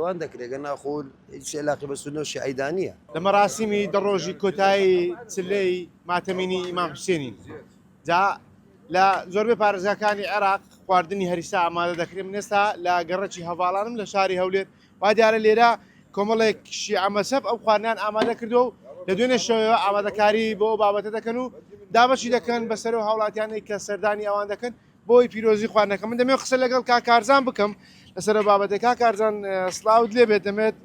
لەوان دەکرێت ناخۆل هیچ علاقی بە سونە و شیعەیدا نییە. لە مەراسیمی دەڕۆژی کۆتایی چلەی ماتەمینی ئیمام حوسێنین جا لە زۆربەی پارێزگاکانی عێراق خواردنی هەریسا ئامادە دەکرێت. من ئێستا لە گەڕەکی هەڤاڵانم لە شاری هەولێر وا دیارە لێرە کۆمەڵێک شیعە مەزهەب ئەو خواردنیان ئامادە کردووە و لە دوێنێ شەوەوە ئامادەکاری بۆ بابەتە دەکەن و دابەشی دەکەن بەسەر و هاوڵاتیانەی کە سەردانی ئەوان دەکەن بۆی پیرۆزی خواردنەکە. من دەمێت قسە لەگەڵ کاکارزان بکەم لەسەر بابەتە. کاکارزان سڵاوت لێ بێت، دەمێت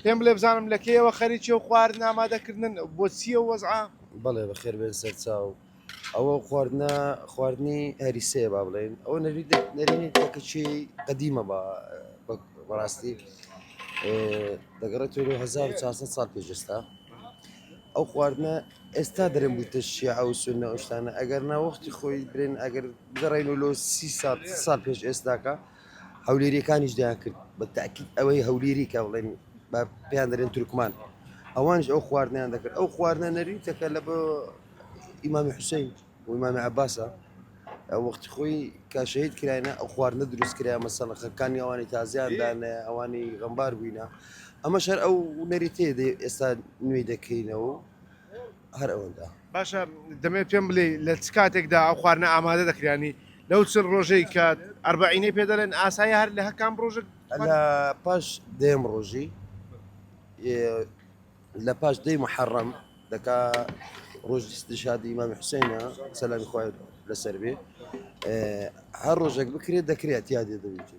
پێم بڵێ بزانم لە کێوە خەریکی و خواردن ئامادەکردن بۆ چییە وەزعە؟ بەڵێ بەخێر بێن سەرچاو ئەوە خواردنی هەریسەیە با بڵێن ئەوە نەرینی تەکەچی قەدیمە بەڕاستی دەگەڕێت 1400 ساڵ پێشستا. ئەو خواردنە ئێستا دەرم بوویتە شیعە و سونە ئەو شتانە ئەگەر ناوەختی خۆی برێن ئەگەر بگەڕین و لۆ 30 ساڵ پێش ئێستاکە هەولێریەکانیش دایان کرد بە تاکید ئەوەی هەولێری کە بڵێن پێیان دەرێن تورکمان ئەوانش ئەو خواردنیان دەکرد. ئەو خواردنە نەریتەکە لە بۆ ئیمامی حوسێن و ئیمامی عەباسە ئەو وەختی خۆی کاشەهید کراینە ئەو خواردنە دروست کرا مەسەڵە خەکانی ئەوانی تازیاندانە ئەوانی غەمبار بووینە ئەمە شەر ئەو نەریتێ ئێستا نوێی دەکەینەوە هەر ئەوەندا. باشە دەمێت پێم بڵێ لە چ کاتێکدا ئەو خواردنە ئامادە دەکرانی لەو چ ڕۆژەی کە ئەربعینەی پێ دەڵێن ئاسایی هەر لە هەکام ڕۆژێک لە پاش دێم ڕۆژی لە پاش دەی محەڕەم دەکا ڕۆژ استشهادی ئیمامی حوسێنە سەلامی خوای لەسەر بێ هەر ڕۆژێک بکرێت دەکرێت یادێ دەبێت.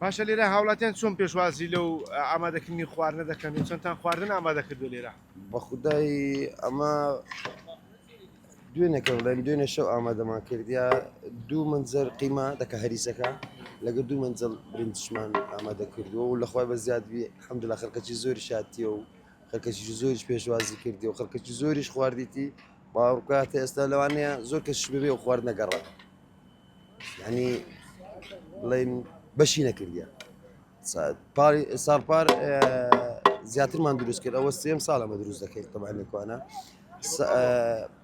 باشە لێرە هاوڵاتیان چۆن پێشوازی لەو ئامادەکردنی خواردنە دەکەن چۆنتان خواردن ئامادە کردو لێرە؟ بە خودای ئەمە دوێنێکە بڵێن دوێنێ شەو ئامادەمان کردیا 2 منجەر قیمە دەکە هەریسەکە لەگە 2 منجەڵ برنجشمان ئامادە کردووە و لەخوای بە زیادبی حەمدولیلا خەڵکەکی زۆری شاتیە و خەڵکەکی زۆریش پێشوازی کردی و خەڵکەکی زۆریش خواردیتی باوڕکاتە ئێستا لەوانەیە زۆر کەسش ببێ و خوارد نەگەڕێت یعنی بڵێن بەشی نەکردیە. ساڵپار زیاترمان دروست کرد ئەوە 3 ساڵ ئەمە دروست دەکەیت تەمانێکوانە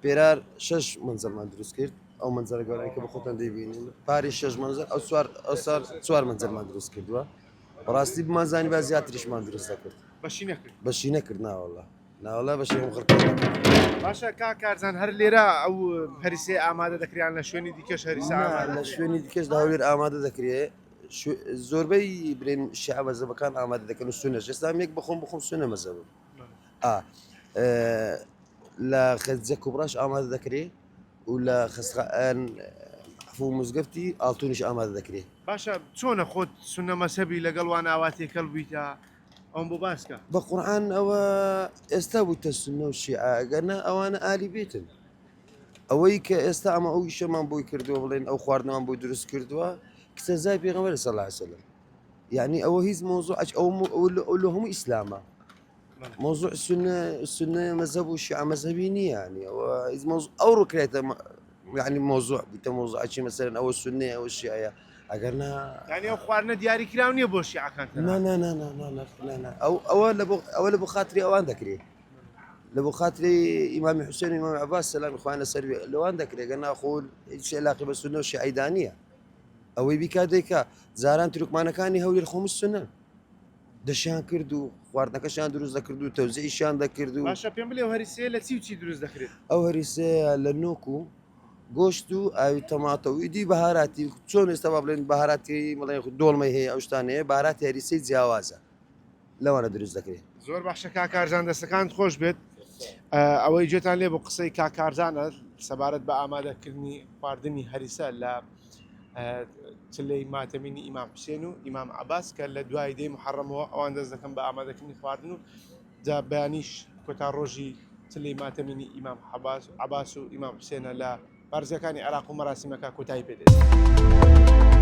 پێرار 6 منجەڵمان دروست کرد ئەو منجەڵە گەورەی کە بە خۆتان دەیبینین پاری 6 منجەڵ ئەو سار 4 منجەڵمان دروست کردووە بەڕاستی بمانزانی با زیاتریشمان دروست دەکرد بەشی نەکرد ناوەڵە ناوەڵە بەشی هەم خەڵک. باشە کاکارزان هەر لێرە ئەو هەریسێ ئامادە دەکریان لە شوێنی دیکەش هەریسا لە شوێنی دیکەش هەولێر ئامادە دەکرێت زۆربەی برێن شیعە مەزهەبەکان ئامادە دەکەن و سونەش ئێستا یەک بخۆم سونە مەزهەبم لە خەزجە کوبڕاش ئامادە دەکرێت و لە خەسخان حفو مزگەفتی ئاڵتونیش ئامادە دەکرێت. باشە چۆنە خۆت سونە مەزهەبی لەگەڵ وان ئاواتێکەڵ بوویتە ئەوم بۆ باسکە بە قورئان ئەوە ئێستا بوویتە سونە و شیعە ئەگەرنا ئەوانە ئالی بێتن ئەوەی کە ئێستا ئەمە ئەو ئیشەمان بۆی کردووە بڵێن ئەو خواردنەوەمان بۆی دروست کردووە کسەزای پێغەمبەر صلی الله علیه وسلم یعنی ئەوە هیچ مۆزوعش ئەو لە هەموو ئیسلامە موضوع سنة مذهب وشيعة مذهبي يعني أو ركريته يعني موضوع موضوع شيء مثلا أو السنة أو الشيعة أقرنا يعني أو خوارنا دياري كراوني أبو الشيعة كانت لا أول أبو خاطري أوان ذكري لبو خاطري إمام حسين وإمام عباس سلام إخواننا السربي لو أن ذكري قلنا أقول شيء علاقة بالسنة والشيعة دانية أو يبيكا ديكا زاران تركمانا كاني هولي الخوم السنة دەشیان کرد و خواردنەکەشیان دروست دەکرد و تەوزیعیشیان دەکرد و باشە پێم بڵێ هەریسەیە لە چی و چی دروست دەکرێت؟ ئەو هەریسەیە لە نۆک و گۆشت و ئاوی تەماتە و ئیدی بەهاراتی چۆن ئێستا با بڵێن بەهاراتی مەڵێن دۆڵمەی هەیە ئەو شتانەیە بەهاراتی هەریسەی جیاوازە لەوانە دروست دەکرێت. زۆر باشە کاکارزان دەستەکان خۆش بێت ئەوەی جێتان لێ بۆ قسەی کاکارزانە سەبارەت بە ئامادەکردنی خواردنی هەریسە لە چلەی ماتەمینی ئیمام حوسێن و ئیمام عەباس کە لە دوای دەی محەڕەمەوە ئەوان دەست دەکەن بە ئامادەکردنی خواردن و جا بەیانیش کۆتا ڕۆژی چلەی ماتەمینی ئیمام عەباس و ئیمام حوسێنە لە بارزەکانی عێراق و مەراسیمەکە کۆتایی پێدەچێت.